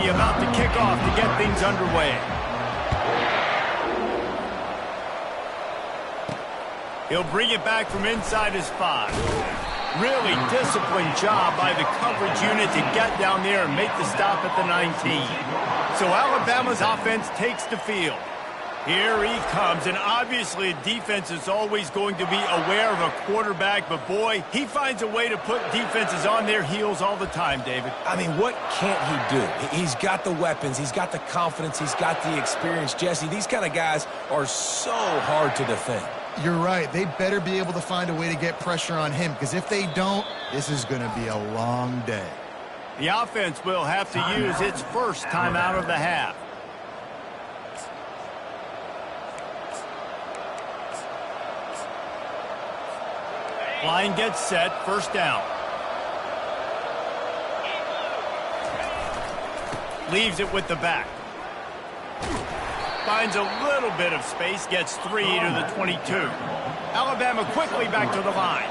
safety about to kick off to get things underway. He'll bring it back from inside his 5. Really disciplined job by the coverage unit to get down there and make the stop at the 19. So Alabama's offense takes the field. Here he comes, and obviously defense is always going to be aware of a quarterback, but boy, he finds a way to put defenses on their heels all the time, David. I mean, what can't he do? He's got the weapons, he's got the confidence, he's got the experience. Jesse, these kind of guys are so hard to defend. You're right. They better be able to find a way to get pressure on him, because if they don't, this is going to be a long day. The offense will have to use its first time out of the half. Line gets set, first down. Leaves it with the back. Finds a little bit of space, gets 3 to the 22. Alabama quickly back to the line.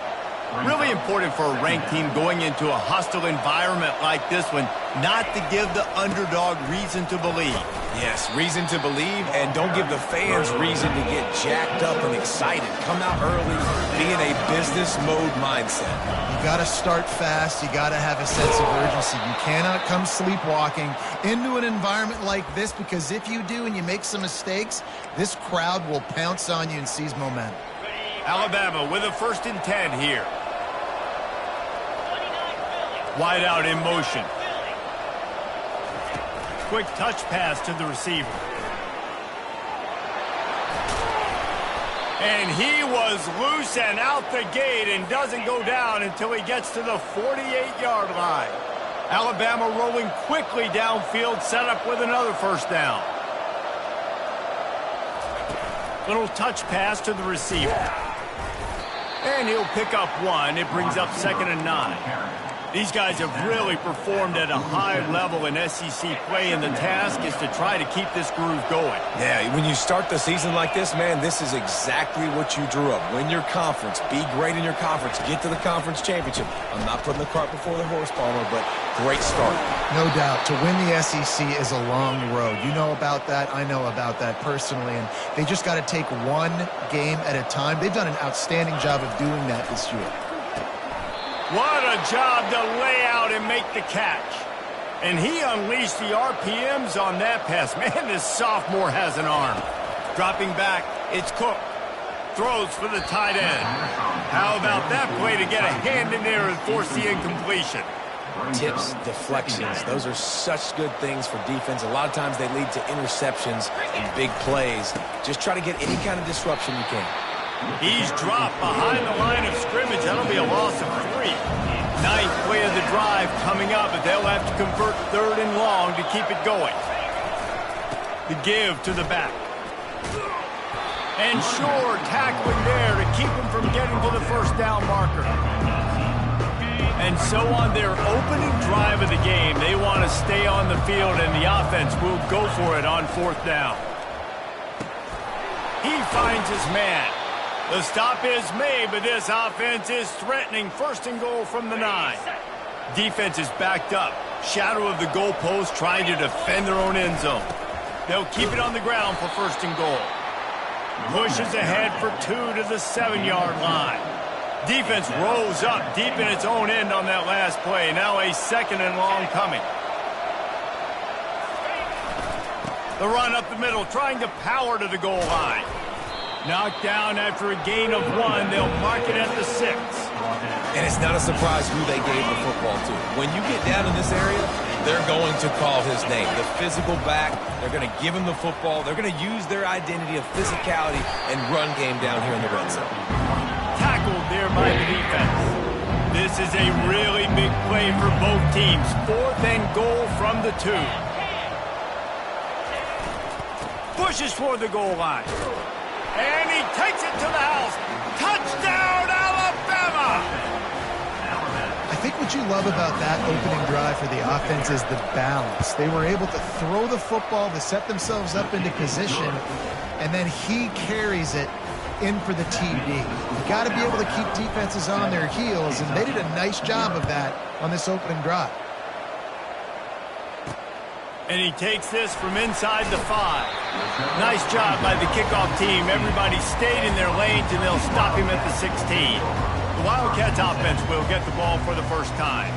Really important for a ranked team going into a hostile environment like this one, not to give the underdog reason to believe. Yes, reason to believe, and don't give the fans reason to get jacked up and excited. Come out early, be in a business mode mindset. You got to start fast. You got to have a sense of urgency. You cannot come sleepwalking into an environment like this, because if you do and you make some mistakes, this crowd will pounce on you and seize momentum. Alabama with a 1st and 10 here. Wide out in motion. Quick touch pass to the receiver. And he was loose and out the gate and doesn't go down until he gets to the 48-yard line. Alabama rolling quickly downfield, set up with another first down. Little touch pass to the receiver. And he'll pick up 1. It brings up 2nd and 9. These guys have really performed at a high level in SEC play, and the task is to try to keep this groove going. Yeah, when you start the season like this, man, this is exactly what you drew up. Win your conference, be great in your conference, get to the conference championship. I'm not putting the cart before the horse, Palmer, but great start. No doubt. To win the SEC is a long road. You know about that. I know about that personally, and they just got to take one game at a time. They've done an outstanding job of doing that this year. What a job to lay out and make the catch. And he unleashed the RPMs on that pass. Man, this sophomore has an arm. Dropping back, it's Cook. Throws for the tight end. How about that play to get a hand in there and force the incompletion? Tips, deflections, those are such good things for defense. A lot of times they lead to interceptions and big plays. Just try to get any kind of disruption you can. He's dropped behind the line of scrimmage. That'll be a loss of 3. 9th play of the drive coming up, but they'll have to convert 3rd and long to keep it going. The give to the back. And sure, tackling there to keep him from getting to the first down marker. And so on their opening drive of the game, they want to stay on the field, and the offense will go for it on 4th down. He finds his man. The stop is made, but this offense is threatening. 1st and goal from the 9. Defense is backed up. Shadow of the goalpost, trying to defend their own end zone. They'll keep it on the ground for 1st and goal. Pushes ahead for 2 to the 7-yard line. Defense rolls up deep in its own end on that last play. Now a 2nd and long coming. The run up the middle, trying to power to the goal line. Knocked down after a gain of 1. They'll mark it at the 6. And it's not a surprise who they gave the football to. When you get down in this area, they're going to call his name. The physical back, they're going to give him the football. They're going to use their identity of physicality and run game down here in the red zone. Tackled there by the defense. This is a really big play for both teams. 4th and goal from the 2. Pushes for the goal line. And he takes it to the house. Touchdown, Alabama! I think what you love about that opening drive for the offense is the balance. They were able to throw the football to set themselves up into position, and then he carries it in for the TD. You got to be able to keep defenses on their heels, and they did a nice job of that on this opening drive. And he takes this from inside the 5. Nice job by the kickoff team. Everybody stayed in their lanes, and they'll stop him at the 16. The Wildcats offense will get the ball for the first time.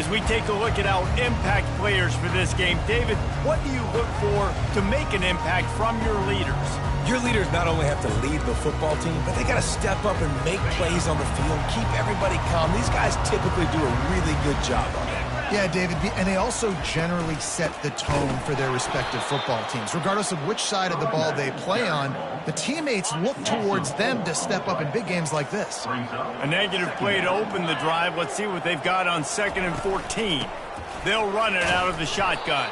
As we take a look at our impact players for this game, David, what do you look for to make an impact from your leaders? Your leaders not only have to lead the football team, but they got to step up and make plays on the field, keep everybody calm. These guys typically do a really good job on that. Yeah, David, and they also generally set the tone for their respective football teams. Regardless of which side of the ball they play on, the teammates look towards them to step up in big games like this. A negative play to open the drive. Let's see what they've got on 2nd and 14. They'll run it out of the shotgun.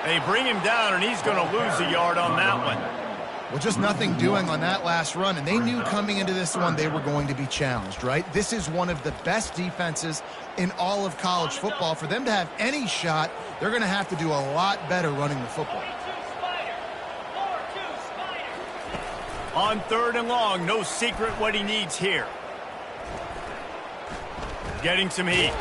They bring him down, and he's going to lose a yard on that one. Well, just nothing doing on that last run, and they knew coming into this one they were going to be challenged, right? This is one of the best defenses in all of college football. For them to have any shot, they're going to have to do a lot better running the football. On 3rd and long, no secret what he needs here. Getting some heat.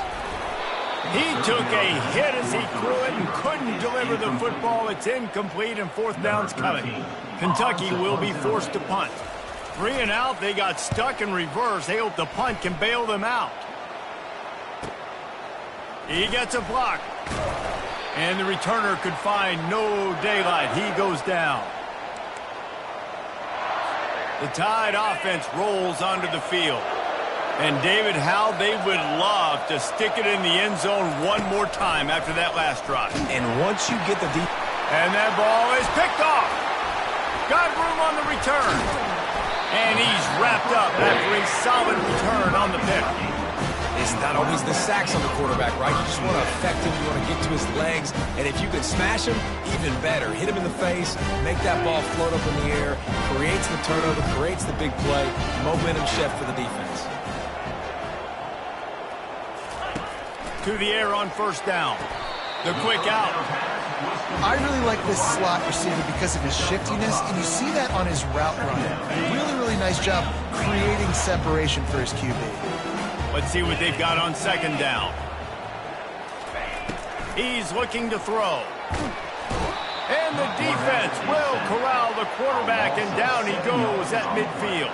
He took a hit as he threw it and couldn't deliver the football. It's incomplete, and 4th down's coming. Kentucky will be forced to punt. 3 and out, they got stuck in reverse. They hope the punt can bail them out. He gets a block. And the returner could find no daylight. He goes down. The Tide offense rolls onto the field. And David, how they would love to stick it in the end zone one more time after that last drive. And once you get the deep... And that ball is picked off. Got room on the return. And he's wrapped up after a solid return on the pick. It's not always the sacks on the quarterback, right? You just want to affect him. You want to get to his legs. And if you can smash him, even better. Hit him in the face, make that ball float up in the air, creates the turnover, creates the big play, momentum shift for the defense. To the air on 1st down. The quick out. I really like this slot receiver because of his shiftiness, and you see that on his route running. Really, really nice job creating separation for his QB. Let's see what they've got on 2nd down. He's looking to throw. And the defense will corral the quarterback, and down he goes at midfield.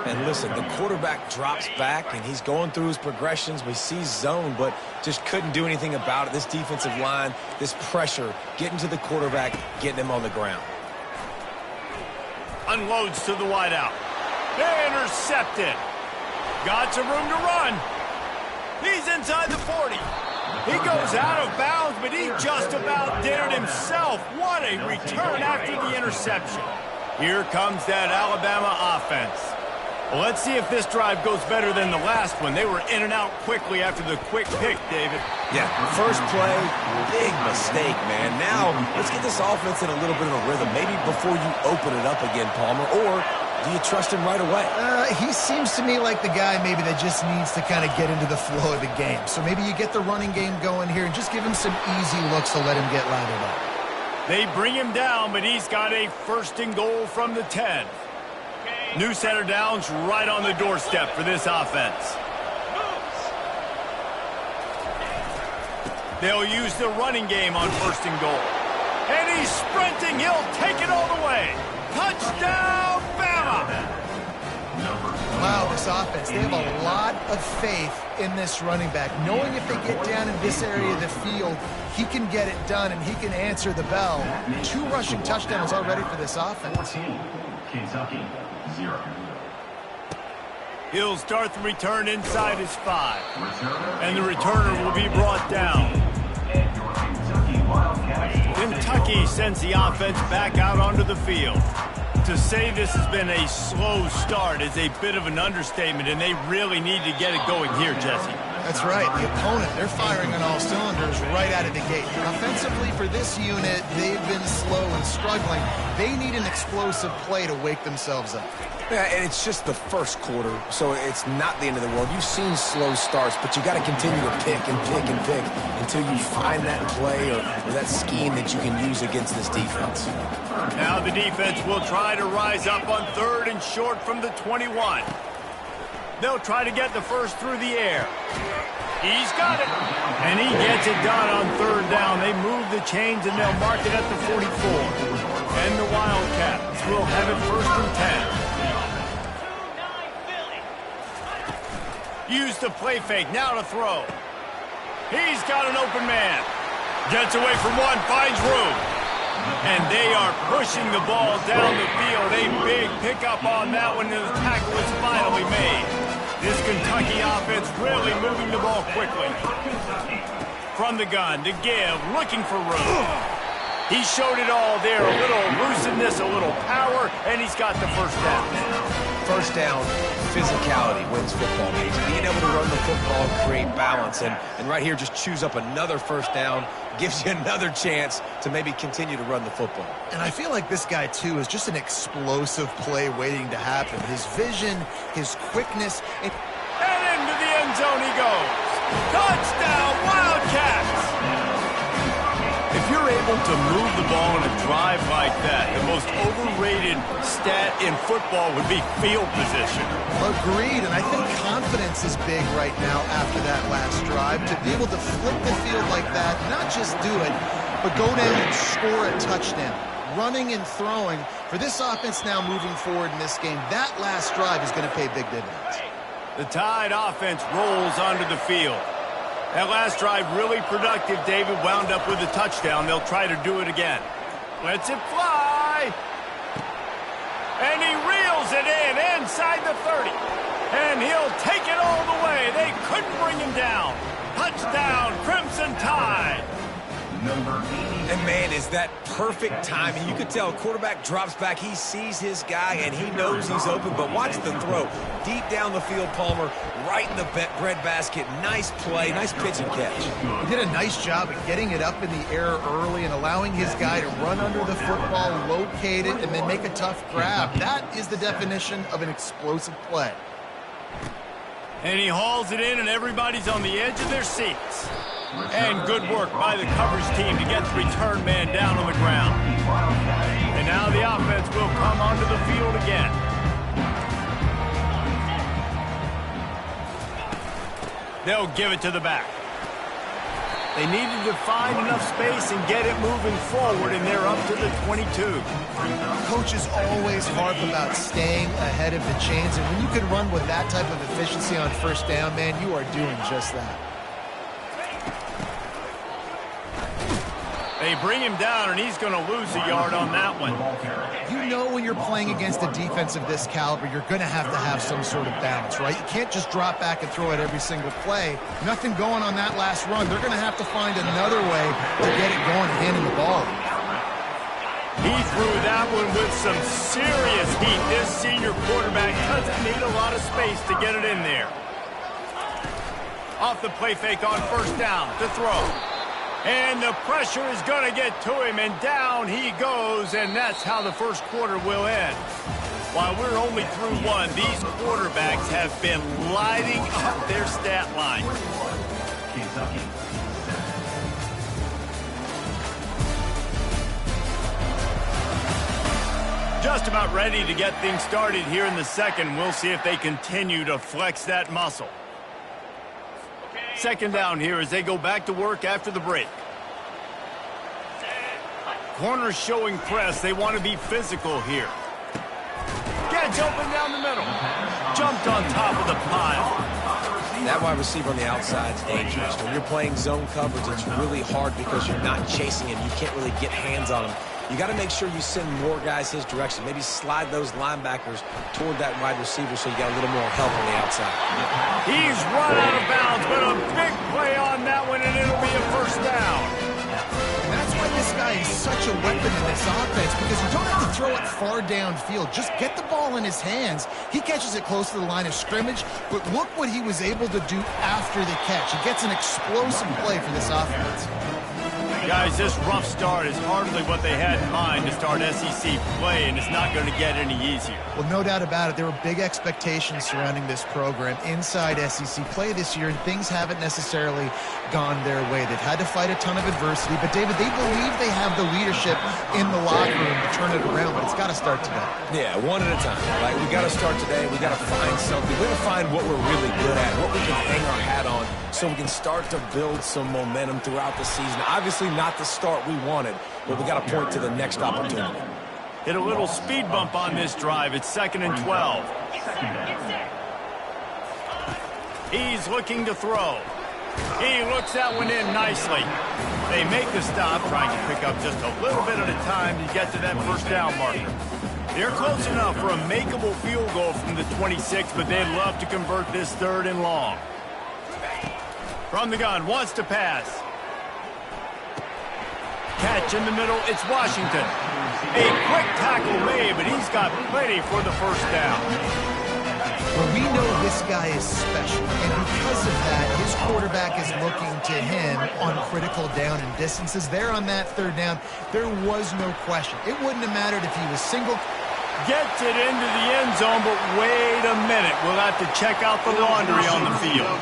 And listen, the quarterback drops back, and he's going through his progressions. We see zone, but just couldn't do anything about it. This defensive line, this pressure, getting to the quarterback, getting him on the ground. Unloads to the wideout. Intercepted. Got some room to run. He's inside the 40. He goes out of bounds, but he just about did it himself. What a return after the interception. Here comes that Alabama offense. Well, let's see if this drive goes better than the last one. They were in and out quickly after the quick pick, David. Yeah, first play, big mistake, man. Now, let's get this offense in a little bit of a rhythm. Maybe before you open it up again, Palmer, or do you trust him right away? He seems to me like the guy maybe that just needs to kind of get into the flow of the game. So maybe you get the running game going here and just give him some easy looks to let him get lathered up. They bring him down, but he's got a 1st and goal from the 10. New center downs right on the doorstep for this offense. They'll use the running game on 1st and goal. And he's sprinting. He'll take it all the way. Touchdown, Bama! Wow, this offense, they have a lot of faith in this running back. Knowing if they get down in this area of the field, he can get it done and he can answer the bell. 2 rushing touchdowns already for this offense. Kentucky, 0. He'll start the return inside his 5. And the returner will be brought down. Kentucky sends the offense back out onto the field. To say this has been a slow start is a bit of an understatement, and they really need to get it going here, Jesse. That's right. The opponent, they're firing on all cylinders right out of the gate. Offensively, for this unit, they've been slow and struggling. They need an explosive play to wake themselves up. Yeah, and it's just the first quarter, so it's not the end of the world. You've seen slow starts, but you got to continue to pick and pick and pick until you find that play or that scheme that you can use against this defense. Now the defense will try to rise up on 3rd and short from the 21. They'll try to get the first through the air. He's got it. And he gets it done on third down. They move the chains, and they'll mark it at the 44. And the Wildcats will have it 1st and 10. Use the play fake, now to throw. He's got an open man. Gets away from one, finds room. And they are pushing the ball down the field. A big pickup on that one, and the tackle is finally made. This Kentucky offense really moving the ball quickly. From the gun to give, looking for room. He showed it all there, a little looseness, a little power, and he's got the first down. First down, physicality wins football games. Being able to run the football and create balance. And right here, just choose up another first down, gives you another chance to maybe continue to run the football. And I feel like this guy, too, is just an explosive play waiting to happen. His vision, his quickness. And into the end zone he goes. Touchdown, Wildcats! If you're able to move the ball in a drive like that, the most overrated stat in football would be field position. Agreed, and I think confidence is big right now after that last drive. To be able to flip the field like that, not just do it, but go down and score a touchdown. Running and throwing. For this offense now moving forward in this game, that last drive is going to pay big dividends. The Tide offense rolls onto the field. That last drive really productive. David wound up with a touchdown. They'll try to do it again. Lets it fly. And he reels it in inside the 30. And he'll take it all the way. They couldn't bring him down. Touchdown, Crimson Tide. And, man, is that perfect timing. You could tell quarterback drops back. He sees his guy, and he knows he's open. But watch the throw. Deep down the field, Palmer, right in the bread basket. Nice play, nice pitch and catch. He did a nice job of getting it up in the air early and allowing his guy to run under the football, locate it, and then make a tough grab. That is the definition of an explosive play. And he hauls it in, and everybody's on the edge of their seats. And good work by the coverage team to get the return man down on the ground. And now the offense will come onto the field again. They'll give it to the back. They needed to find enough space and get it moving forward, and they're up to the 22. Coaches always harp about staying ahead of the chains, and when you can run with that type of efficiency on first down, man, you are doing just that. They bring him down, and he's going to lose a yard on that one. You know when you're playing against a defense of this caliber, you're going to have some sort of balance, right? You can't just drop back and throw it every single play. Nothing going on that last run. They're going to have to find another way to get it going, handing the ball. He threw that one with some serious heat. This senior quarterback doesn't need a lot of space to get it in there. Off the play fake on first down to throw. And the pressure is going to get to him, and down he goes, and that's how the first quarter will end. While we're only through one, these quarterbacks have been lighting up their stat line. Kentucky. Just about ready to get things started here in the second. We'll see if they continue to flex that muscle. Second down here as they go back to work after the break. Corners showing press. They want to be physical here. Gets open down the middle. Jumped on top of the pile. That wide receiver on the outside is dangerous. When you're playing zone coverage, it's really hard because you're not chasing him. You can't really get hands on him. You got to make sure you send more guys his direction. Maybe slide those linebackers toward that wide receiver so you got a little more help on the outside. He's run out of bounds, but a big play on that one, and it'll be a first down. And that's why this guy is such a weapon in this offense, because you don't have to throw it far downfield. Just get the ball in his hands. He catches it close to the line of scrimmage, but look what he was able to do after the catch. He gets an explosive play for this offense. Guys, this rough start is hardly what they had in mind to start SEC play, and it's not going to get any easier. Well, no doubt about it. There were big expectations surrounding this program inside SEC play this year, and things haven't necessarily gone their way. They've had to fight a ton of adversity, but, David, they believe they have the leadership in the locker room to turn it around, but it's got to start today. Yeah, one at a time. Like, we got to start today. We got to find something. We got to find what we're really good at, what we can hang our hat on, so we can start to build some momentum throughout the season. Obviously not the start we wanted, but we got to point to the next opportunity. Hit a little speed bump on this drive. It's 2nd and 12. He's looking to throw. He looks that one in nicely. They make the stop, trying to pick up just a little bit at a time to get to that first down marker. They're close enough for a makeable field goal from the 26, but they'd love to convert this 3rd and long. From the gun, wants to pass. Catch in the middle, it's Washington. A quick tackle made, but he's got plenty for the first down. Well, we know this guy is special, and because of that, his quarterback is looking to him on critical down and distances. There on that 3rd down, there was no question. It wouldn't have mattered if he was single. Gets it into the end zone, but wait a minute. We'll have to check out the laundry on the field.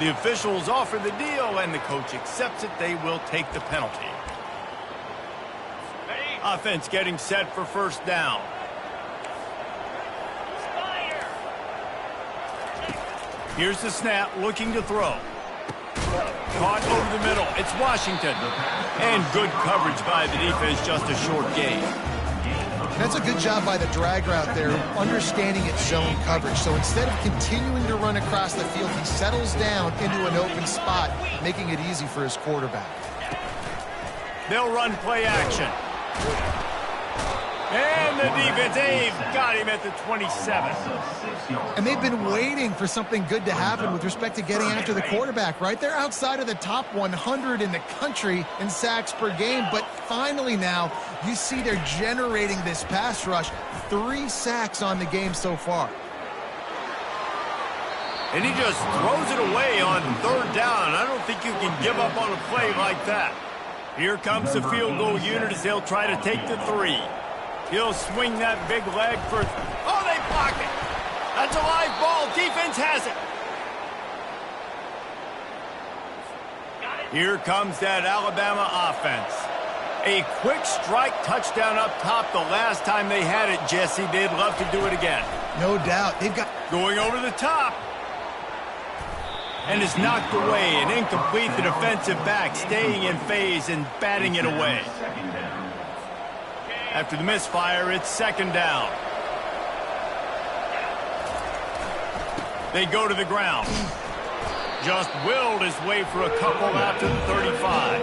The officials offer the deal, and the coach accepts it. They will take the penalty. Offense getting set for first down. Here's the snap, looking to throw. Caught over the middle. It's Washington. And good coverage by the defense, just a short gain. That's a good job by the drag route there, understanding its zone coverage. So instead of continuing to run across the field, he settles down into an open spot, making it easy for his quarterback. They'll run play action. And the defense, they've got him at the 27. And they've been waiting for something good to happen with respect to getting after the quarterback, right? They're outside of the top 100 in the country in sacks per game, but finally now you see they're generating this pass rush. 3 sacks on the game so far. And he just throws it away on 3rd down. I don't think you can give up on a play like that. Here comes the field goal unit as they'll try to take the 3. He'll swing that big leg for... Oh, they block it! That's a live ball. Defense has it. Here comes that Alabama offense. A quick strike touchdown up top the last time they had it, Jesse. They'd love to do it again. No doubt. They've got... Going over the top. And it's knocked away and incomplete. The defensive back staying in phase and batting it away. After the misfire, it's 2nd down. They go to the ground. Just willed his way for a couple out to the 35.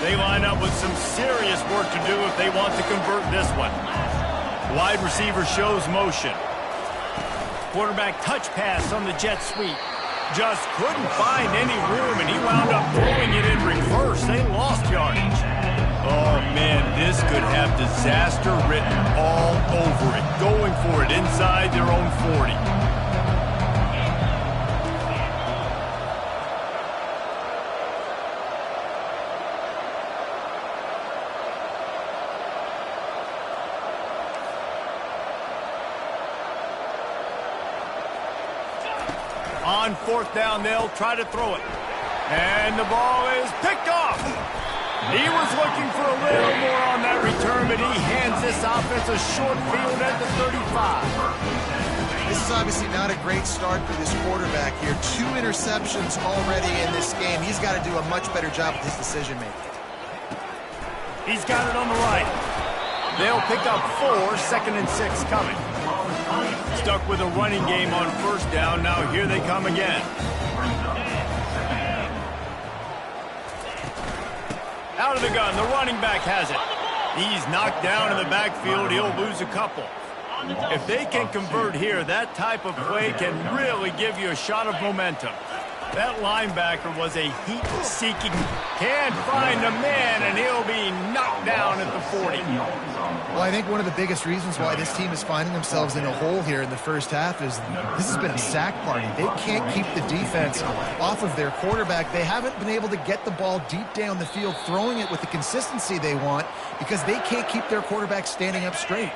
They line up with some serious work to do if they want to convert this one. Wide receiver shows motion. Quarterback touch pass on the jet sweep. Just couldn't find any room, and he wound up throwing it in reverse. They lost yardage. Oh, man, this could have disaster written all over it. Going for it inside their own 40. On 4th down, they'll try to throw it. And the ball is picked off. He was looking for a little more on that return, but he hands this offense a short field at the 35. This is obviously not a great start for this quarterback here. 2 interceptions already in this game. He's got to do a much better job with his decision-making. He's got it on the right. They'll pick up 4, 2nd and 6 coming. Stuck with a running game on 1st down. Now here they come again. Out of the gun, the running back has it. He's knocked down in the backfield. He'll lose a couple. If they can convert here, that type of play can really give you a shot of momentum. That linebacker was a heat-seeking, can't find a man, and he'll be knocked down at the 40. Well, I think one of the biggest reasons why this team is finding themselves in a hole here in the first half is this has been a sack party. They can't keep the defense off of their quarterback. They haven't been able to get the ball deep down the field, throwing it with the consistency they want because they can't keep their quarterback standing up straight.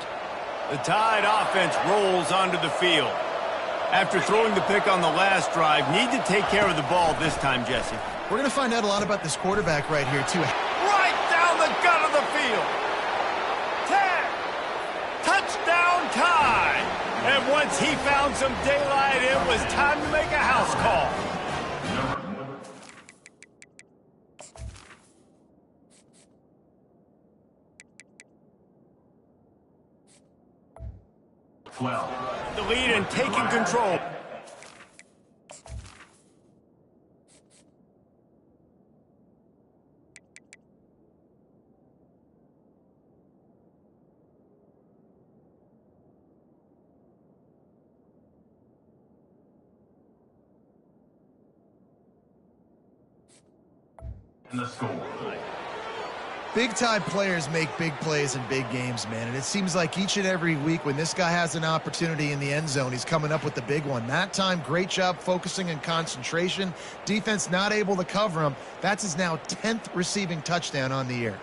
The Tide offense rolls onto the field. After throwing the pick on the last drive, need to take care of the ball this time, Jesse. We're going to find out a lot about this quarterback right here, too. Right down the gut of the field. 10. Touchdown Tide. And once he found some daylight, it was time to make a house call. 12. The lead and taking control. And the score. Big-time players make big plays in big games, man. And it seems like each and every week when this guy has an opportunity in the end zone, he's coming up with the big one. That time, great job focusing and concentration. Defense not able to cover him. That's his now 10th receiving touchdown on the year.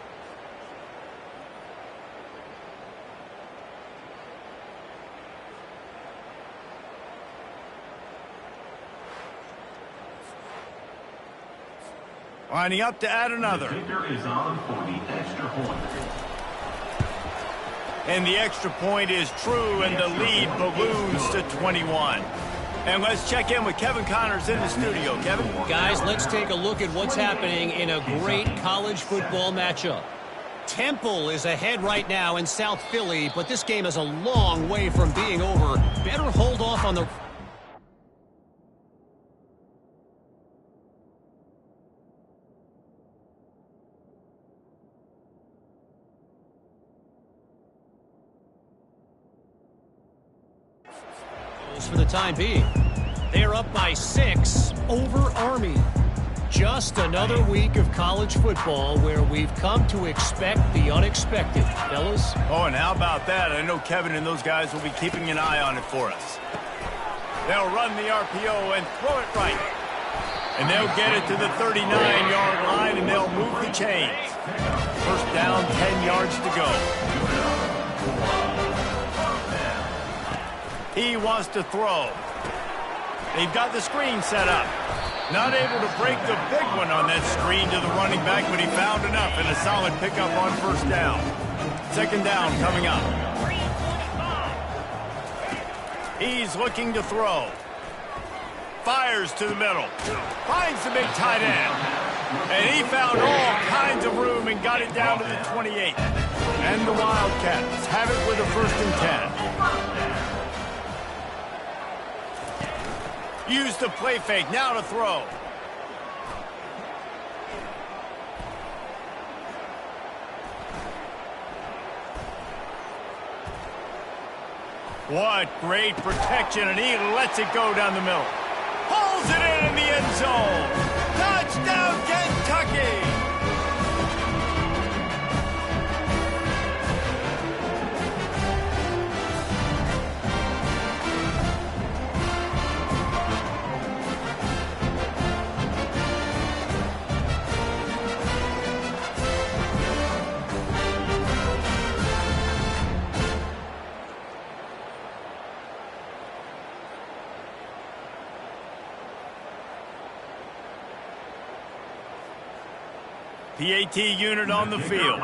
Lining up to add another. The kicker is on for the extra point. And the extra point is true, and the lead balloons to 21. And let's check in with Kevin Connors in the studio. Kevin? Guys, let's take a look at what's happening in a great college football matchup. Temple is ahead right now in South Philly, but this game is a long way from being over. Better hold off on the... for the time being. They're up by 6 over Army. Just another week of college football where we've come to expect the unexpected, fellas. Oh, and how about that? I know Kevin and those guys will be keeping an eye on it for us. They'll run the RPO and throw it right. And they'll get it to the 39-yard line, and they'll move the chains. First down, 10 yards to go. He wants to throw. They've got the screen set up. Not able to break the big one on that screen to the running back, but he found enough and a solid pickup on first down. Second down coming up. He's looking to throw. Fires to the middle. Finds the big tight end. And he found all kinds of room and got it down to the 28. And the Wildcats have it with a 1st and 10. Use the play fake, now to throw. What great protection, and he lets it go down the middle. Pulls it in the end zone. Touchdown, Kentucky! PAT unit on the field.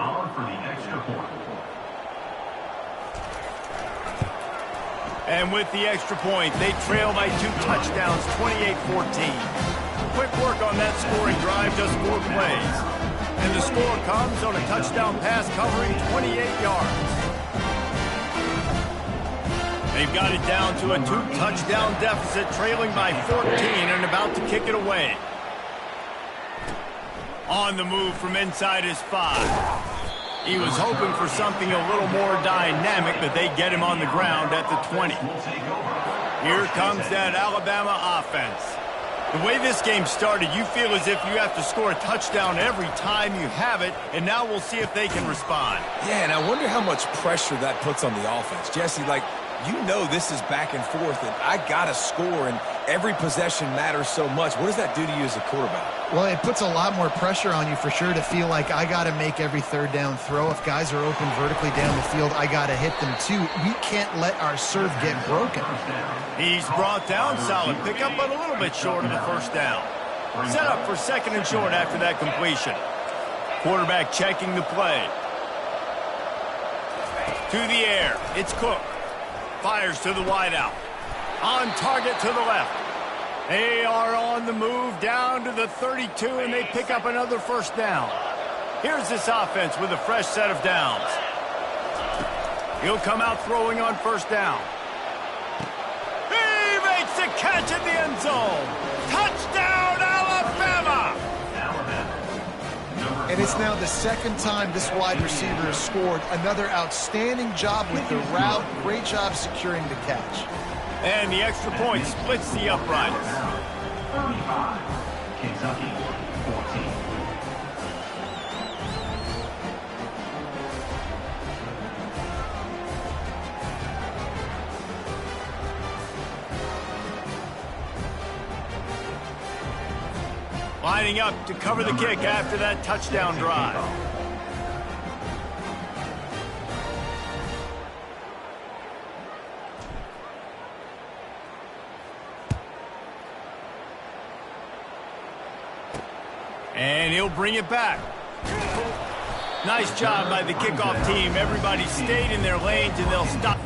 And with the extra point, they trail by 2 touchdowns, 28-14. Quick work on that scoring drive, just 4 plays. And the score comes on a touchdown pass covering 28 yards. They've got it down to a 2-touchdown deficit, trailing by 14 and about to kick it away. On the move from inside his 5. He was hoping for something a little more dynamic, but they get him on the ground at the 20. Here comes that Alabama offense. The way this game started, you feel as if you have to score a touchdown every time you have it, and now we'll see if they can respond. Yeah, and I wonder how much pressure that puts on the offense. Jesse, like, you know this is back and forth, and I got to score, and every possession matters so much. What does that do to you as a quarterback? Well, it puts a lot more pressure on you for sure to feel like I got to make every third down throw. If guys are open vertically down the field, I got to hit them too. We can't let our serve get broken. He's brought down, solid pickup, but a little bit short of the first down. Set up for 2nd and short after that completion. Quarterback checking the play. To the air, it's Cook. Fires to the wideout. On target to the left. They are on the move down to the 32, and they pick up another first down. Here's this offense with a fresh set of downs. He'll come out throwing on first down. He makes the catch in the end zone. Touchdown, Alabama! And it's now the 2nd time this wide receiver has scored. Another outstanding job with the route. Great job securing the catch. And the extra point splits the uprights. 35, Kentucky 14. Lining up to cover the kick after that touchdown drive. And he'll bring it back. Nice job by the kickoff team. Everybody stayed in their lanes, and they'll stop.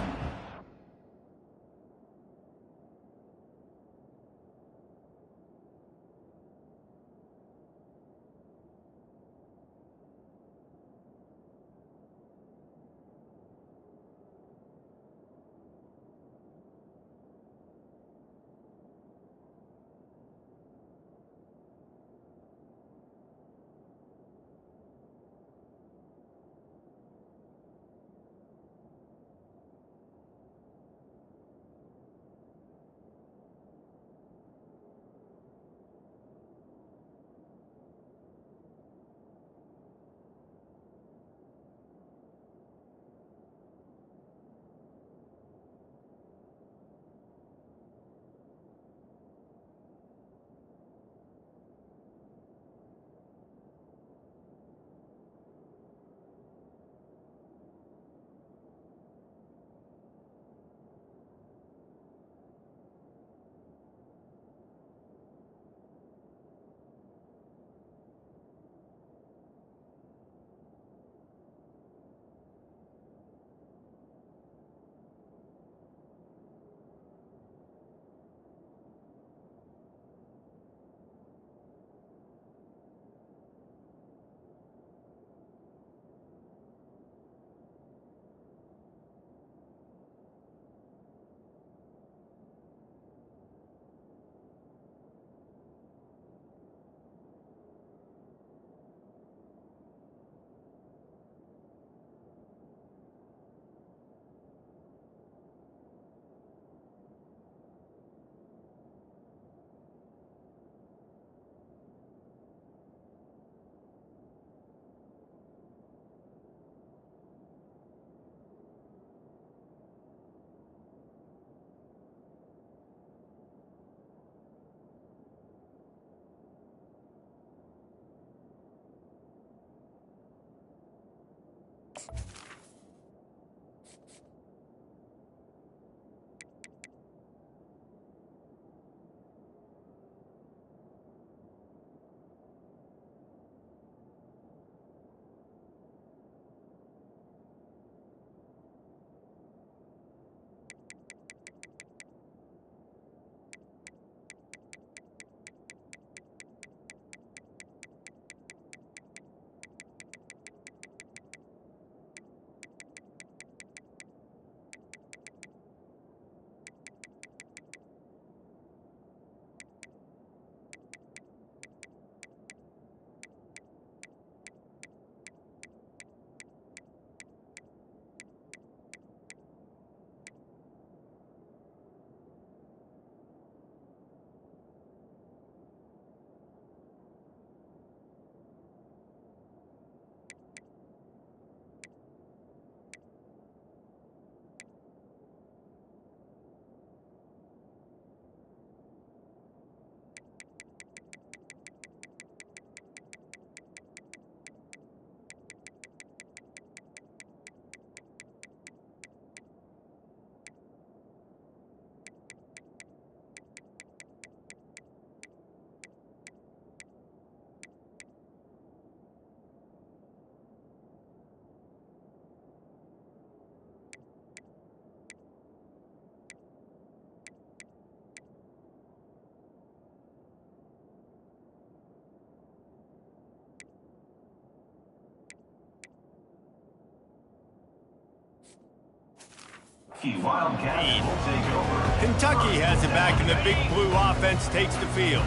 Wildcats will take over. Kentucky has it back, and the Big Blue offense takes the field.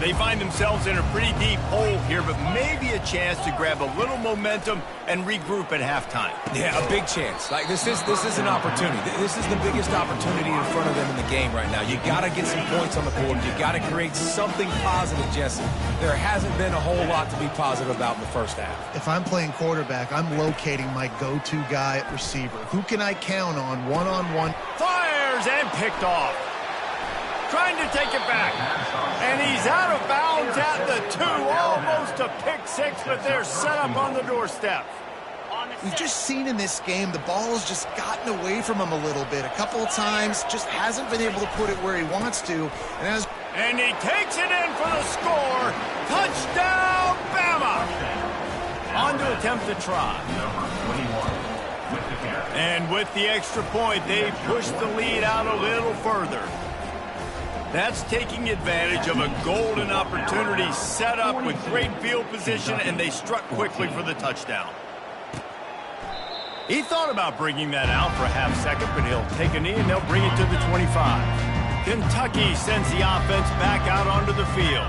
They find themselves in a pretty deep hole here, but maybe a chance to grab a little momentum and regroup at halftime. Yeah, a big chance. Like this is an opportunity. This is the biggest opportunity in front of them in the game right now. You got to get some points on the board. You got to create something positive, Jesse. There hasn't been a whole lot to be positive about in the first half. If I'm playing quarterback, I'm locating my go-to guy at receiver. Who can I count on one-on-one? Fires and picked off. Trying to take it back. And he's out of bounds at the 2. Almost a pick six, but they're set up on the doorstep. We've just seen in this game the ball has just gotten away from him a little bit. A couple of times, just hasn't been able to put it where he wants to. And he takes it in for the score. Touchdown, Bama! On to attempt the try. And with the extra point, they push the lead out a little further. That's taking advantage of a golden opportunity set up with great field position, and they struck quickly for the touchdown. He thought about bringing that out for a half second, but he'll take a knee and they'll bring it to the 25. Kentucky sends the offense back out onto the field.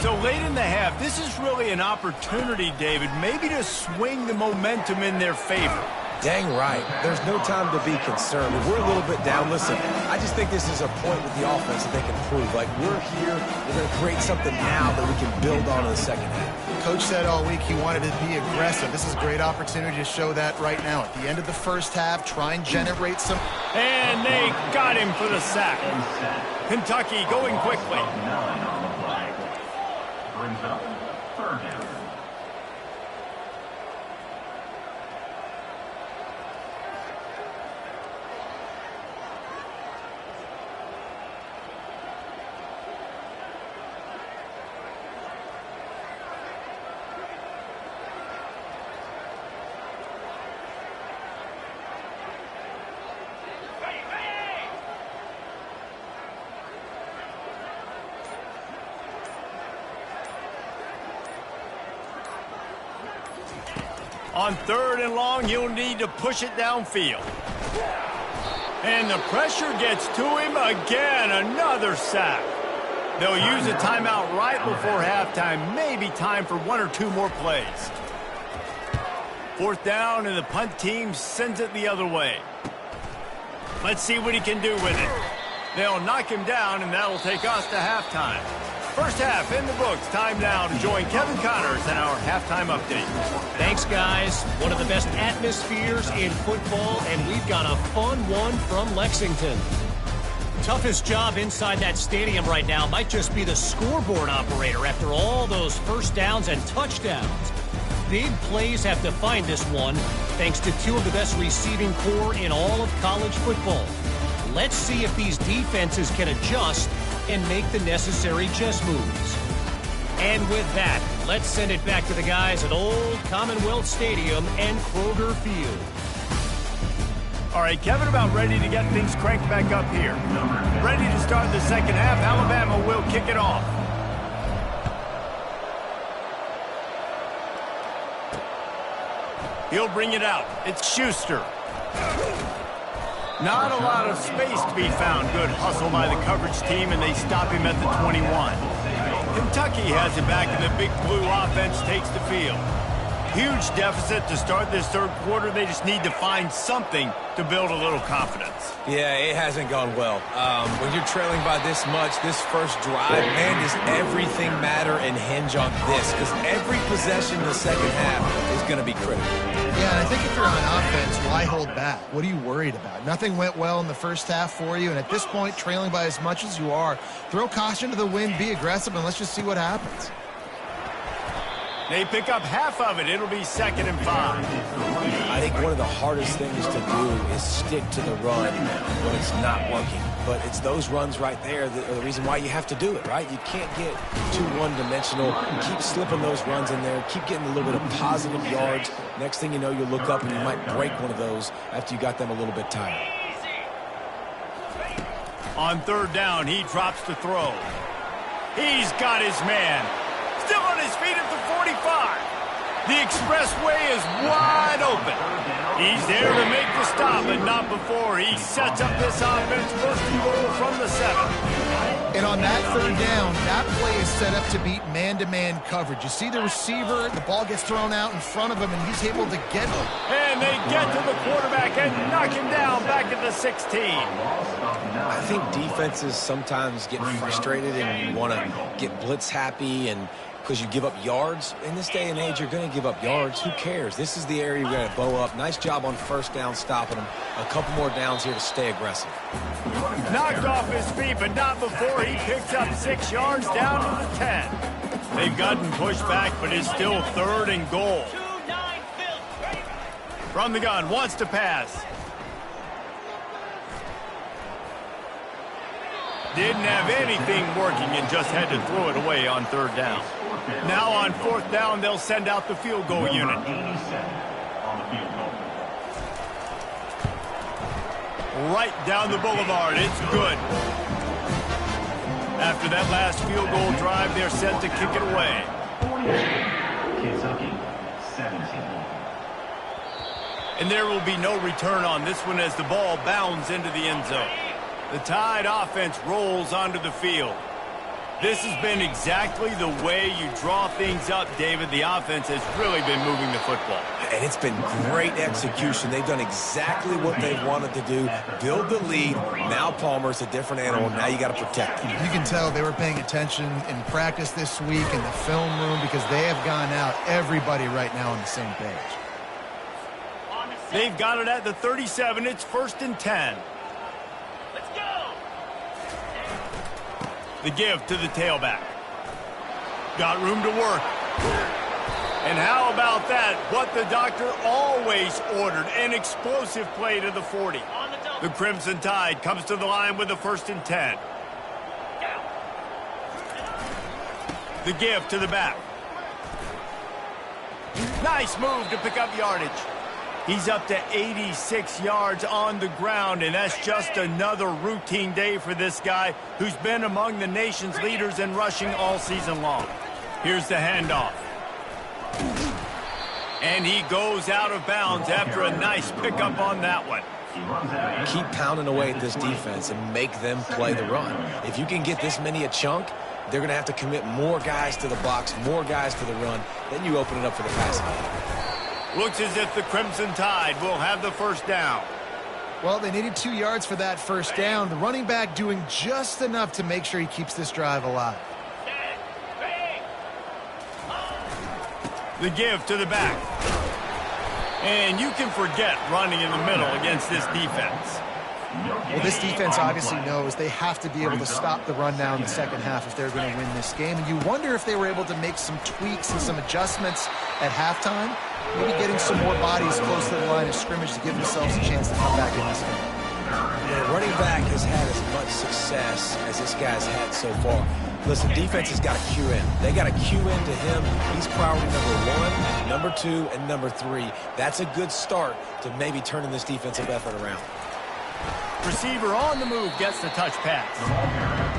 So late in the half, this is really an opportunity, David, maybe to swing the momentum in their favor. Dang right. There's no time to be concerned. If we're a little bit down, listen, I just think this is a point with the offense that they can prove. Like, we're here, we're going to create something now that we can build on in the second half. Coach said all week he wanted to be aggressive. This is a great opportunity to show that right now. At the end of the first half, try and generate some... And they got him for the sack. Kentucky going quickly. Brings up third down. On third and long, you'll need to push it downfield. And the pressure gets to him again. Another sack. They'll use a timeout right before halftime. Maybe time for one or two more plays. Fourth down, and the punt team sends it the other way. Let's see what he can do with it. They'll knock him down, and that'll take us to halftime. First half in the books. Time now to join Kevin Connors in our halftime update. Thanks, guys. One of the best atmospheres in football, and we've got a fun one from Lexington. Toughest job inside that stadium right now might just be the scoreboard operator after all those first downs and touchdowns. Big plays have defined this one, thanks to two of the best receiving corps in all of college football. Let's see if these defenses can adjust and make the necessary chess moves. And with that, let's send it back to the guys at Old Commonwealth Stadium and Kroger Field. All right, Kevin, about ready to get things cranked back up here. Ready to start the second half. Alabama will kick it off. He'll bring it out. It's Schuster. Not a lot of space to be found. Good hustle by the coverage team, and they stop him at the 21. Kentucky has it back, and the Big Blue offense takes the field. Huge deficit to start this third quarter. They just need to find something to build a little confidence. Yeah, it hasn't gone well. When you're trailing by this much, this first drive, man, does everything matter and hinge on this? Because every possession in the second half is going to be critical. Yeah, and I think if you're on offense, why hold back? What are you worried about? Nothing went well in the first half for you, and at this point, trailing by as much as you are, throw caution to the wind, be aggressive, and let's just see what happens. They pick up half of it. It'll be 2nd and 5. I think one of the hardest things to do is stick to the run when it's not working. But it's those runs right there that are the reason why you have to do it, right? You can't get too one-dimensional. Keep slipping those runs in there. Keep getting a little bit of positive yards. Next thing you know, you'll look up and you might break one of those after you got them a little bit tired. On third down, he drops the throw. He's got his man. Still on his feet at the 45. The expressway is wide open. He's there to make the stop, but not before he sets up this offense first and goal from the 7. And on that third down, that play is set up to beat man-to-man coverage. You see the receiver, the ball gets thrown out in front of him, and he's able to get him. And they get to the quarterback and knock him down back at the 16. I think defenses sometimes get frustrated and want to get blitz happy and because you give up yards. In this day and age, you're going to give up yards. Who cares? This is the area you're going to bow up. Nice job on first down stopping them. A couple more downs here to stay aggressive. Knocked off his feet, but not before he picks up 6 yards down to the 10. They've gotten pushed back, but it's still 3rd and goal. From the gun, wants to pass. Didn't have anything working and just had to throw it away on 3rd down. Now on 4th down, they'll send out the field goal unit. Right down the boulevard. It's good. After that last field goal drive, they're set to kick it away. Kentucky, 17. And there will be no return on this one as the ball bounds into the end zone. The Tide offense rolls onto the field. This has been exactly the way you draw things up, David. The offense has really been moving the football. And it's been great execution. They've done exactly what they wanted to do. Build the lead. Now Palmer's a different animal. Now you got to protect him. You can tell they were paying attention in practice this week in the film room because they have gone out, everybody right now on the same page. They've got it at the 37. It's 1st and 10. The give to the tailback. Got room to work. And how about that? What the doctor always ordered. An explosive play to the 40. The Crimson Tide comes to the line with the 1st and 10. The give to the back. Nice move to pick up yardage. He's up to 86 yards on the ground, and that's just another routine day for this guy who's been among the nation's leaders in rushing all season long. Here's the handoff. And he goes out of bounds after a nice pickup on that one. Keep pounding away at this defense and make them play the run. If you can get this many a chunk, they're going to have to commit more guys to the box, more guys to the run. Then you open it up for the passing game. Looks as if the Crimson Tide will have the 1st down. Well, they needed 2 yards for that 1st down. The running back doing just enough to make sure he keeps this drive alive. The give to the back. And you can forget running in the middle against this defense. Well, this defense obviously knows they have to be able to stop the run now in the second half if they're going to win this game. And you wonder if they were able to make some tweaks and some adjustments at halftime. Maybe getting some more bodies close to the line of scrimmage to give themselves a chance to come back in this game. Yeah, running back has had as much success as this guy's had so far. Listen, defense has got to cue in. They got to cue into him. He's priority number 1, number 2, and number 3. That's a good start to maybe turning this defensive effort around. Receiver on the move gets the touch pass.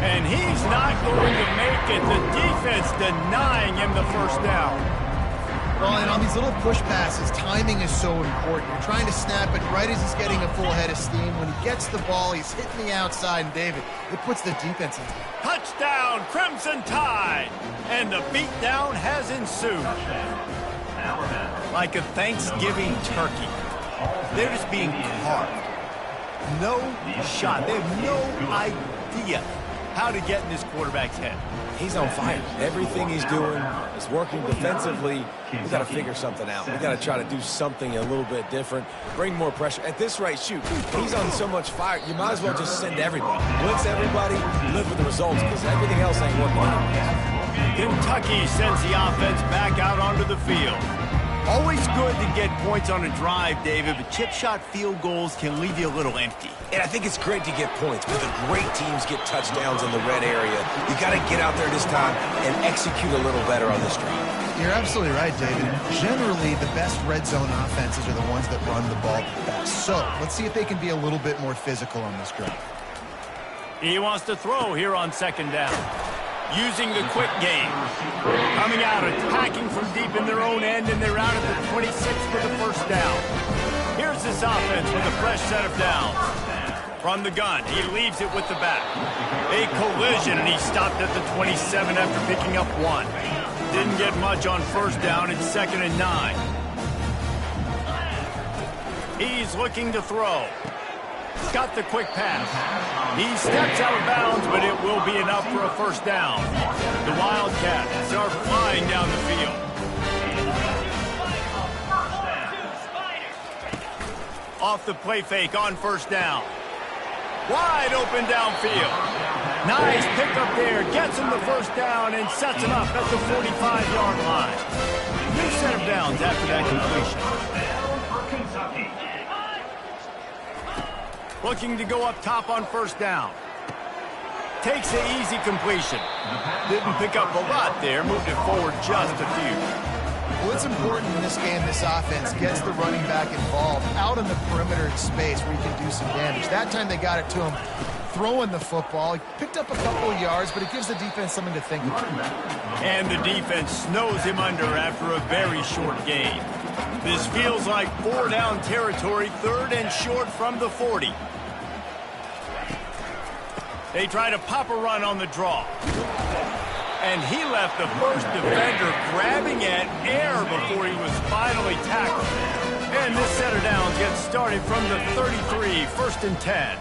And he's not going to make it. The defense denying him the 1st down. Well, and on these little push passes, timing is so important. You're trying to snap it right as he's getting a full head of steam. When he gets the ball, he's hitting the outside, and David, it puts the defense in. Touchdown, Crimson Tide! And the beatdown has ensued. Like a Thanksgiving turkey. They're just being carved. No shot. They have no idea how to get in this quarterback's head. He's on fire. Everything he's doing is working defensively. We've got to figure something out. We've got to try to do something a little bit different, bring more pressure. At this rate, shoot, he's on so much fire, you might as well just send everybody. Blitz everybody, live with the results, because everything else ain't working out. Kentucky sends the offense back out onto the field. Always good to get points on a drive, David, but chip shot field goals can leave you a little empty. And I think it's great to get points, but the great teams get touchdowns in the red area. You got to get out there this time and execute a little better on this drive. You're absolutely right, David. Generally, the best red zone offenses are the ones that run the ball the best. So let's see if they can be a little bit more physical on this drive. He wants to throw here on 2nd down. using the quick game. Coming out, attacking from deep in their own end, and they're out at the 26 for the first down. Here's this offense with a fresh set of downs. From the gun, he leaves it with the back. A collision, and he stopped at the 27 after picking up 1. Didn't get much on first down. It's 2nd and 9. He's looking to throw. Got the quick pass. He steps out of bounds, but it will be enough for a first down. The Wildcats are flying down the field. Off the play fake on first down. Wide open downfield. Nice pickup there. Gets him the first down and sets him up at the 45-yard line. New set of downs after that completion. Looking to go up top on first down. Takes the easy completion. Didn't pick up a lot there. Moved it forward just a few. Well, it's important in this game this offense gets the running back involved out in the perimeter space where he can do some damage. That time they got it to him throwing the football. He picked up a couple of yards, but it gives the defense something to think about. And the defense snows him under after a very short gain. This feels like 4-down territory, 3rd and short from the 40. They try to pop a run on the draw. And he left the first defender grabbing at air before he was finally tackled. And this set of downs gets started from the 33, 1st and 10.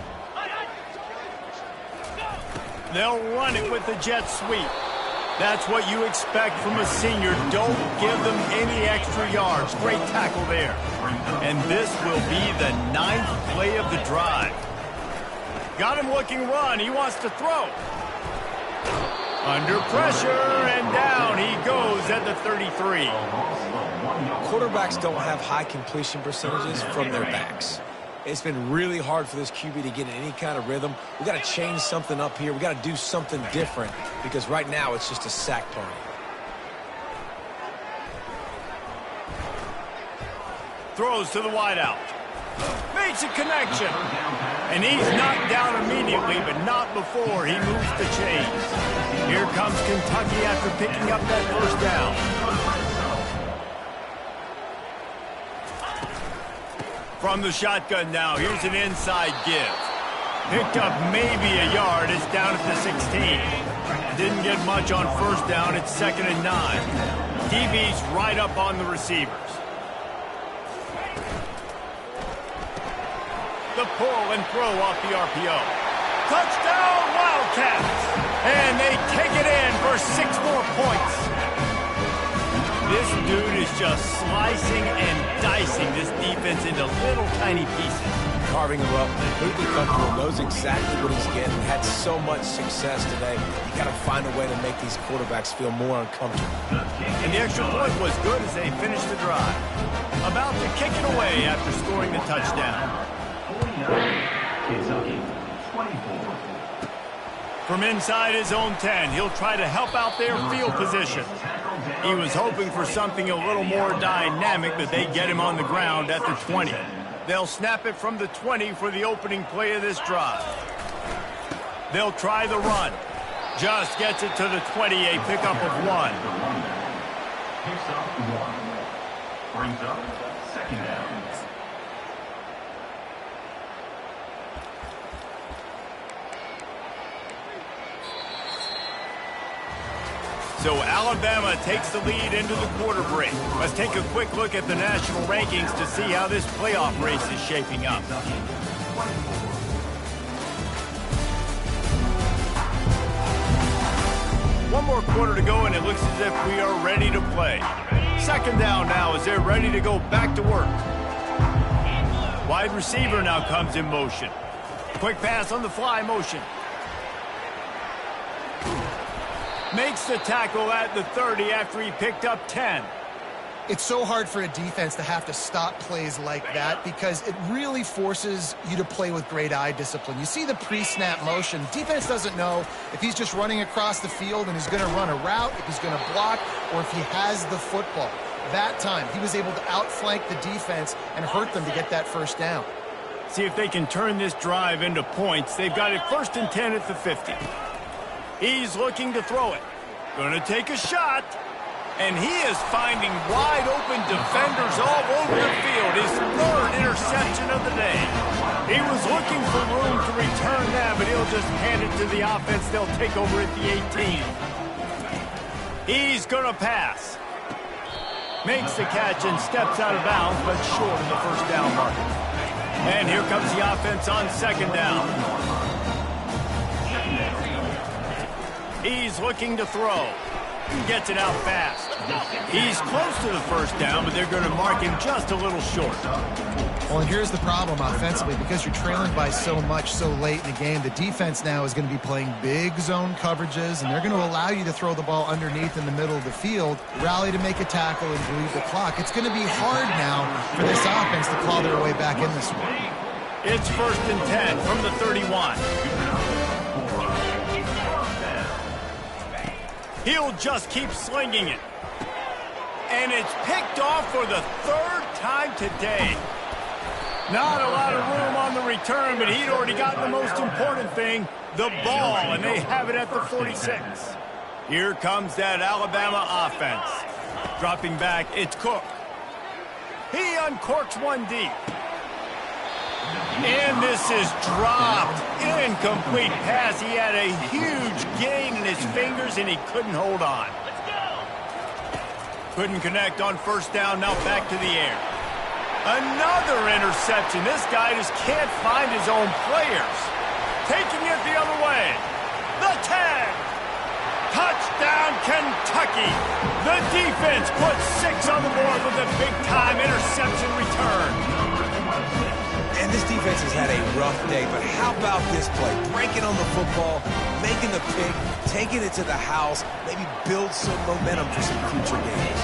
They'll run it with the jet sweep. That's what you expect from a senior. Don't give them any extra yards. Great tackle there. And this will be the 9th play of the drive. Got him looking run. He wants to throw. Under pressure, and down he goes at the 33. Quarterbacks don't have high completion percentages from their backs. It's been really hard for this QB to get in any kind of rhythm. We got to change something up here. We got to do something different because right now it's just a sack party. Throws to the wideout. Makes a connection. And he's knocked down immediately, but not before he moves the chains. Here comes Kentucky after picking up that first down. From the shotgun now, here's an inside give. Picked up maybe a yard. It's down at the 16. Didn't get much on first down. It's 2nd and 9. DB's right up on the receivers. The pull and throw off the RPO. Touchdown, Wildcats! And they take it in for 6 more points. This dude is just slicing and dicing this defense into little tiny pieces. Carving him up, completely comfortable, knows exactly what he's getting, had so much success today. You got to find a way to make these quarterbacks feel more uncomfortable. And the extra point was good as they finished the drive. About to kick it away after scoring the touchdown. Kentucky, 24. From inside his own 10, he'll try to help out their field position. He was hoping for something a little more dynamic, but they get him on the ground at the 20. They'll snap it from the 20 for the opening play of this drive. They'll try the run. Just gets it to the 20, a pickup of 1. Picks up 1. Brings up 2nd down. So Alabama takes the lead into the quarter break. Let's take a quick look at the national rankings to see how this playoff race is shaping up. One more quarter to go, and it looks as if we are ready to play. 2nd down now as they're ready to go back to work. Wide receiver now comes in motion. Quick pass on the fly motion. Makes the tackle at the 30 after he picked up 10. It's so hard for a defense to have to stop plays like that because it really forces you to play with great eye discipline. You see the pre-snap motion. Defense doesn't know if he's just running across the field and he's going to run a route, if he's going to block, or if he has the football. That time, he was able to outflank the defense and hurt them to get that first down. See if they can turn this drive into points. They've got it 1st and 10 at the 50. He's looking to throw it. Gonna take a shot. And he is finding wide-open defenders all over the field. His third interception of the day. He was looking for room to return that, but he'll just hand it to the offense. They'll take over at the 18. He's gonna pass. Makes the catch and steps out of bounds, but short of the first down marker. And here comes the offense on second down. He's looking to throw. Gets it out fast. He's close to the first down, but they're going to mark him just a little short. Well, and here's the problem offensively. Because you're trailing by so much so late in the game, the defense now is going to be playing big zone coverages, and they're going to allow you to throw the ball underneath in the middle of the field, rally to make a tackle, and bleed the clock. It's going to be hard now for this offense to claw their way back in this one. It's 1st and 10 from the 31. He'll just keep slinging it. And it's picked off for the 3rd time today. Not a lot of room on the return, but he'd already gotten the most important thing, the ball, and they have it at the 46. Here comes that Alabama offense. Dropping back, it's Cook. He uncorks one deep. And this is dropped. Incomplete pass. He had a huge gain in his fingers, and he couldn't hold on. Couldn't connect on first down. Now back to the air. Another interception. This guy just can't find his own players. Taking it the other way. The tag. Touchdown, Kentucky. The defense puts 6 on the board with a big-time interception return. And this defense has had a rough day, but how about this play? Breaking on the football, making the pick, taking it to the house, maybe build some momentum for some future games.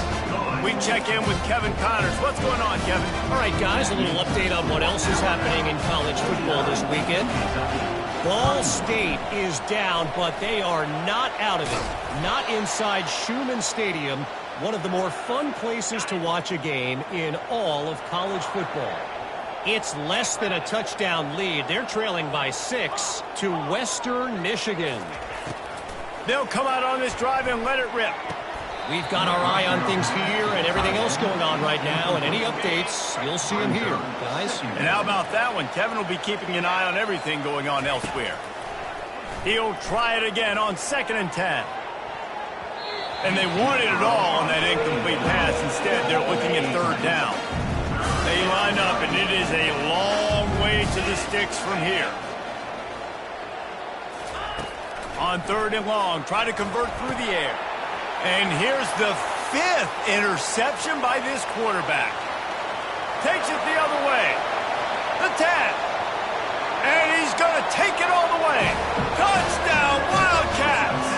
We check in with Kevin Connors. What's going on, Kevin? All right, guys, a little update on what else is happening in college football this weekend. Ball State is down, but they are not out of it. Not inside Schumann Stadium, one of the more fun places to watch a game in all of college football. It's less than a touchdown lead. They're trailing by 6 to Western Michigan. They'll come out on this drive and let it rip. We've got our eye on things here and everything else going on right now, and any updates, you'll see them here, guys. And how about that one? Kevin will be keeping an eye on everything going on elsewhere. He'll try it again on 2nd and 10. And they wanted it all on that incomplete pass. Instead, they're looking at 3rd down. They line up, and it is a long way to the sticks from here. On 3rd and long, try to convert through the air. And here's the 5th interception by this quarterback. Takes it the other way. The 10. And he's going to take it all the way. Touchdown, Wildcats!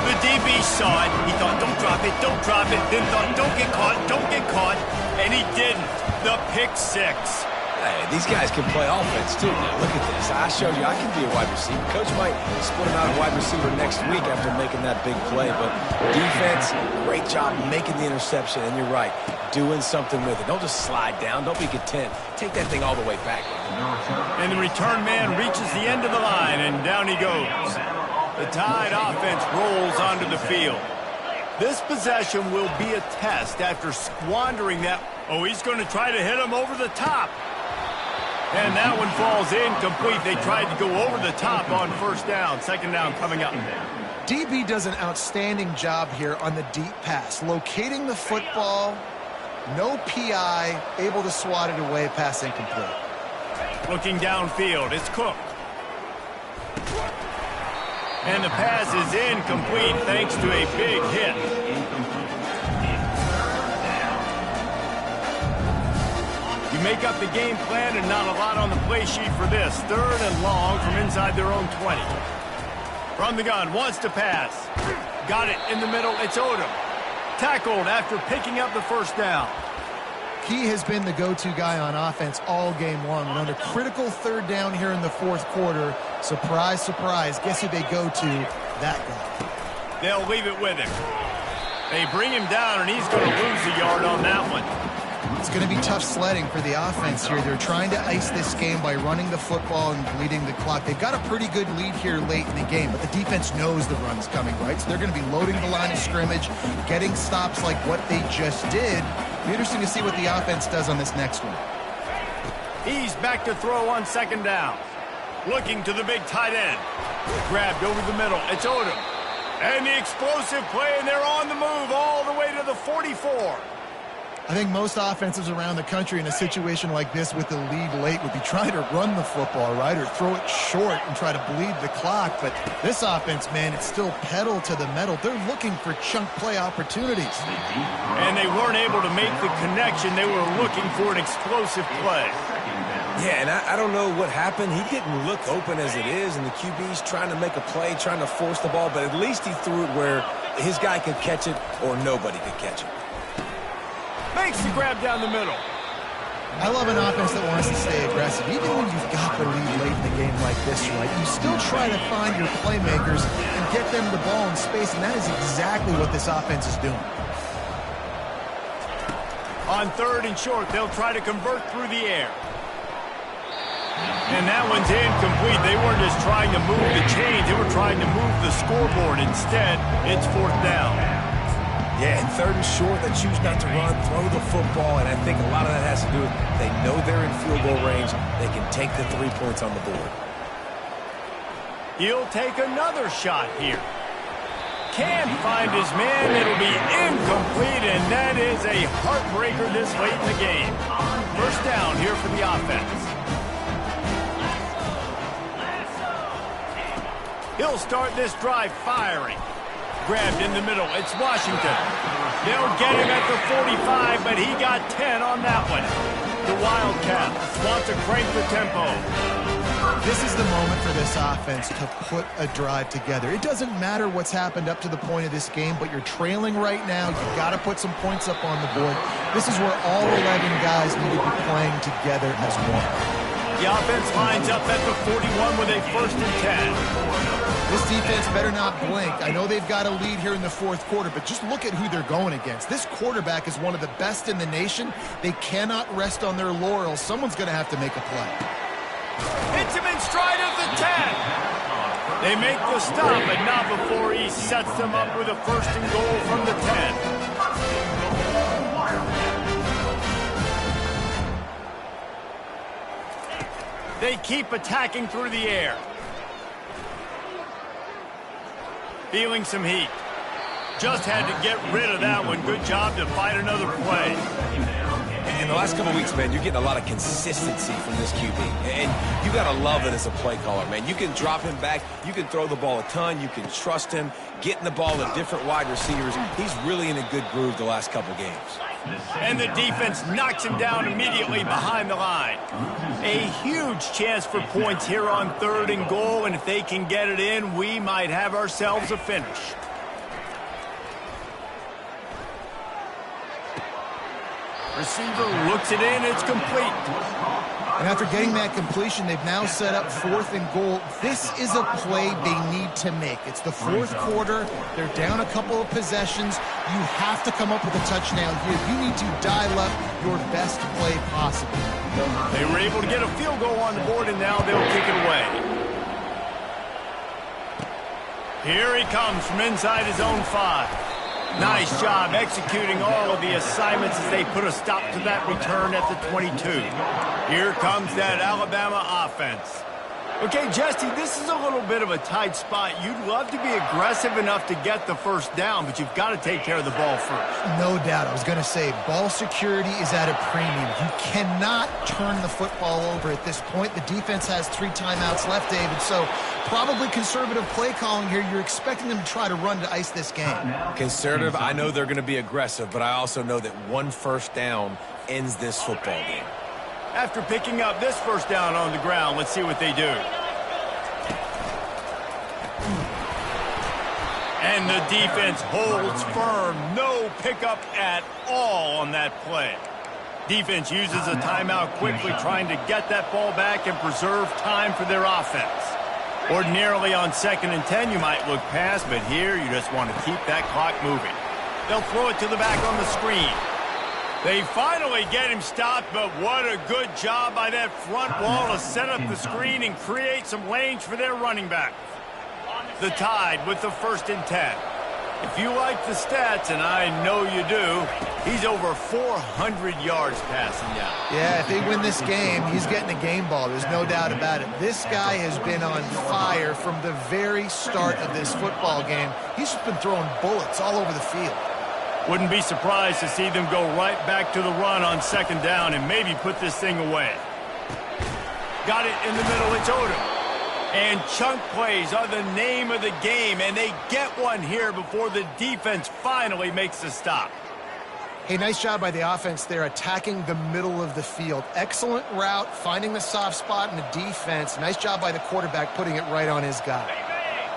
The DB saw it. He thought, don't drop it, don't drop it. Then thought, don't get caught, don't get caught. And he didn't. The pick 6. Hey, these guys can play offense, too. Now, look at this. I showed you I can be a wide receiver. Coach might split him out a wide receiver next week after making that big play. But defense, great job making the interception. And you're right, doing something with it. Don't just slide down. Don't be content. Take that thing all the way back. And the return man reaches the end of the line, and down he goes. The Tide offense rolls onto the field. This possession will be a test after squandering that. Oh, he's going to try to hit him over the top. And that one falls incomplete. They tried to go over the top on 1st down. 2nd down coming up. DB does an outstanding job here on the deep pass. Locating the football, no PI, able to swat it away, pass incomplete. Looking downfield, it's Cook. And the pass is incomplete thanks to a big hit. You make up the game plan and not a lot on the play sheet for this. 3rd and long from inside their own 20. From the gun, wants to pass. Got it in the middle, it's Odom. Tackled after picking up the 1st down. He has been the go-to guy on offense all game long. And on a critical 3rd down here in the 4th quarter, surprise, surprise, guess who they go to? That guy. They'll leave it with him. They bring him down, and he's going to lose a yard on that one. It's going to be tough sledding for the offense here. They're trying to ice this game by running the football and bleeding the clock. They've got a pretty good lead here late in the game, but the defense knows the run's coming, right? So they're going to be loading the line of scrimmage, getting stops like what they just did. It'll be interesting to see what the offense does on this next one. He's back to throw on second down. Looking to the big tight end. Grabbed over the middle. It's Odom. And the explosive play, and they're on the move all the way to the 44. I think most offenses around the country in a situation like this with the lead late would be trying to run the football, right, or throw it short and try to bleed the clock. But this offense, man, it's still pedal to the metal. They're looking for chunk play opportunities. And they weren't able to make the connection. They were looking for an explosive play. Yeah, and I don't know what happened. He didn't look open as it is, and the QB's trying to make a play, trying to force the ball, but at least he threw it where his guy could catch it or nobody could catch it. Makes the grab down the middle. I love an offense that wants to stay aggressive. Even when you've got the lead late in the game like this, right, you still try to find your playmakers and get them the ball in space, and that is exactly what this offense is doing. On third and short, they'll try to convert through the air. And that one's incomplete. They weren't just trying to move the chains. They were trying to move the scoreboard. Instead, it's fourth down. Yeah, and third and short, they choose not to run, throw the football, and I think a lot of that has to do with they know they're in field goal range. They can take the 3 points on the board. He'll take another shot here. Can't find his man. It'll be incomplete, and that is a heartbreaker this late in the game. First down here for the offense. He'll start this drive firing. Grabbed in the middle. It's Washington. They'll get him at the 45, but he got 10 on that one. The Wildcats want to crank the tempo. This is the moment for this offense to put a drive together. It doesn't matter what's happened up to the point of this game, but you're trailing right now. You've got to put some points up on the board. This is where all 11 guys need to be playing together as one. The offense lines up at the 41 with a first and 10. This defense better not blink. I know they've got a lead here in the fourth quarter, but just look at who they're going against. This quarterback is one of the best in the nation. They cannot rest on their laurels. Someone's going to have to make a play. Hits him in stride of the 10. They make the stop, but not before he sets them up with a first and goal from the 10. They keep attacking through the air. Feeling some heat. Just had to get rid of that one. Good job to fight another play. In the last couple of weeks, man, you're getting a lot of consistency from this QB. And you got to love it as a play caller, man. You can drop him back. You can throw the ball a ton. You can trust him. Getting the ball to different wide receivers. He's really in a good groove the last couple games. And the defense knocks him down immediately behind the line. A huge chance for points here on third and goal, and if they can get it in, we might have ourselves a finish. Receiver looks it in, it's complete. And after getting that completion, they've now set up fourth and goal. This is a play they need to make. It's the fourth quarter. They're down a couple of possessions. You have to come up with a touchdown here. You need to dial up your best play possible. They were able to get a field goal on the board, and now they'll kick it away. Here he comes from inside his own 5. Nice job executing all of the assignments as they put a stop to that return at the 22. Here comes that Alabama offense. Okay, Jesse, this is a little bit of a tight spot. You'd love to be aggressive enough to get the first down, but you've got to take care of the ball first. No doubt. I was going to say, ball security is at a premium. You cannot turn the football over at this point. The defense has 3 timeouts left, David, so probably conservative play calling here. You're expecting them to try to run to ice this game. Conservative, I know they're going to be aggressive, but I also know that one first down ends this football game. After picking up this first down on the ground, let's see what they do. And the defense holds firm. No pickup at all on that play. Defense uses a timeout quickly, trying to get that ball back and preserve time for their offense. Ordinarily on 2nd and 10, you might look past, but here you just want to keep that clock moving. They'll throw it to the back on the screen. They finally get him stopped, but what a good job by that front wall to set up the screen and create some lanes for their running back. The Tide with the 1st and 10. If you like the stats, and I know you do, he's over 400 yards passing now. Yeah, if they win this game, he's getting a game ball. There's no doubt about it. This guy has been on fire from the very start of this football game. He's just been throwing bullets all over the field. Wouldn't be surprised to see them go right back to the run on 2nd down and maybe put this thing away. Got it in the middle, it's Odom. And chunk plays are the name of the game, and they get one here before the defense finally makes a stop. Hey, nice job by the offense there, attacking the middle of the field. Excellent route, finding the soft spot in the defense. Nice job by the quarterback putting it right on his guy.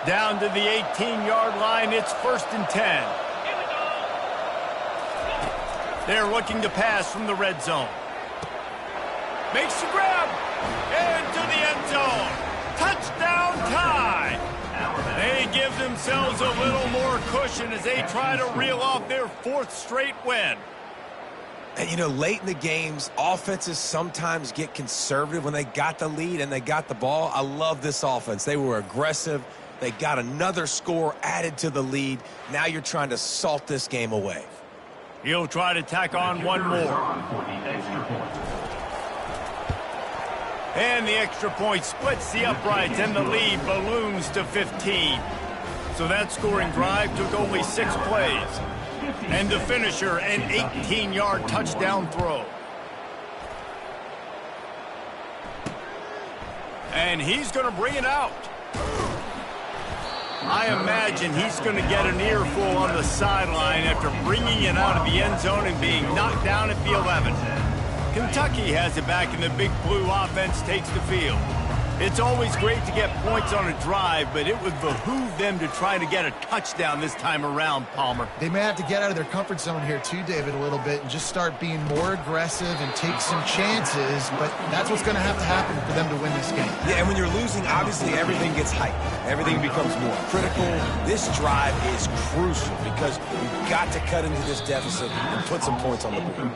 Down to the 18-yard line, it's 1st and 10. They're looking to pass from the red zone. Makes the grab. Into the end zone. Touchdown Tide. They give themselves a little more cushion as they try to reel off their 4th straight win. And, you know, late in the games, offenses sometimes get conservative when they got the lead and they got the ball. I love this offense. They were aggressive. They got another score added to the lead. Now you're trying to salt this game away. He'll try to tack on one more. And the extra point splits the uprights, and the lead balloons to 15. So that scoring drive took only 6 plays. And the finisher, an 18-yard touchdown throw. And he's going to bring it out. I imagine he's going to get an earful on the sideline after bringing it out of the end zone and being knocked down at the 11. Kentucky has it back, and the Big Blue offense takes the field. It's always great to get points on a drive, but it would behoove them to try to get a touchdown this time around, Palmer. They may have to get out of their comfort zone here too, David, a little bit and just start being more aggressive and take some chances, but that's what's going to have to happen for them to win this game. Yeah, and when you're losing, obviously everything gets hyped. Everything becomes more critical. This drive is crucial because you've got to cut into this deficit and put some points on the board.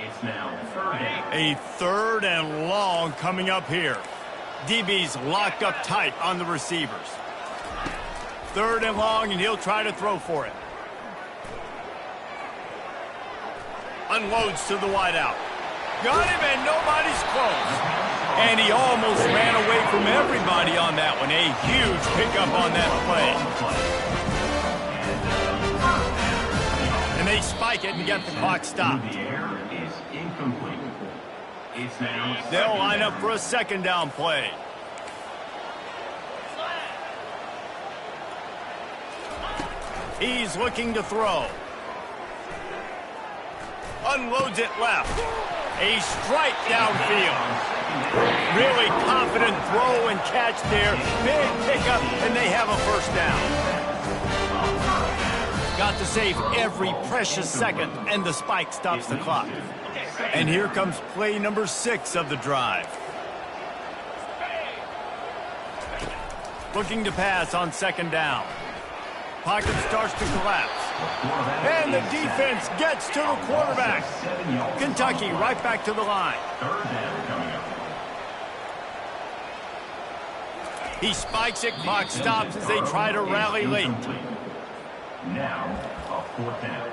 It's now 3rd down. A 3rd and long coming up here. DB's locked up tight on the receivers. 3rd and long, and he'll try to throw for it. Unloads to the wideout. Got him, and nobody's close. And he almost ran away from everybody on that one. A huge pickup on that play. And they spike it and get the clock stopped. The air is incomplete. It's now They'll line up for a 2nd down play. He's looking to throw. Unloads it left. A strike downfield. Really confident throw and catch there. Big pickup, and they have a 1st down. Got to save every precious second, and the spike stops the clock. And here comes play number 6 of the drive. Looking to pass on 2nd down. Pocket starts to collapse. And the defense gets to the quarterback. Kentucky right back to the line. 3rd down coming up. He spikes it, clock stops as they try to rally late. Now, a 4th down.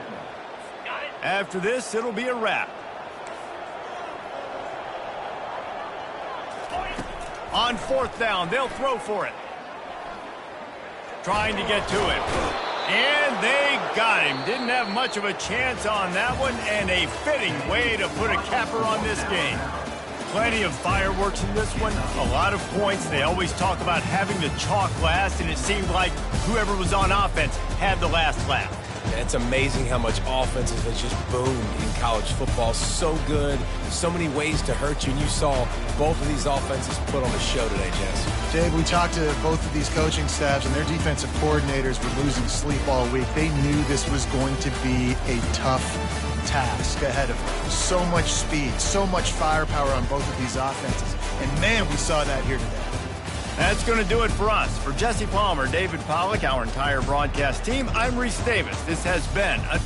After this, it'll be a wrap. On 4th down, they'll throw for it. Trying to get to it. And they got him. Didn't have much of a chance on that one, and a fitting way to put a capper on this game. Plenty of fireworks in this one, a lot of points. They always talk about having the chalk last, and it seemed like whoever was on offense had the last laugh. And it's amazing how much offenses have just boomed in college football. So good, so many ways to hurt you, and you saw both of these offenses put on a show today, Jess. Dave, we talked to both of these coaching staffs, and their defensive coordinators were losing sleep all week. They knew this was going to be a tough task ahead of them. So much speed, so much firepower on both of these offenses. And, man, we saw that here today. That's going to do it for us. For Jesse Palmer, David Pollack, our entire broadcast team, I'm Reese Davis. This has been a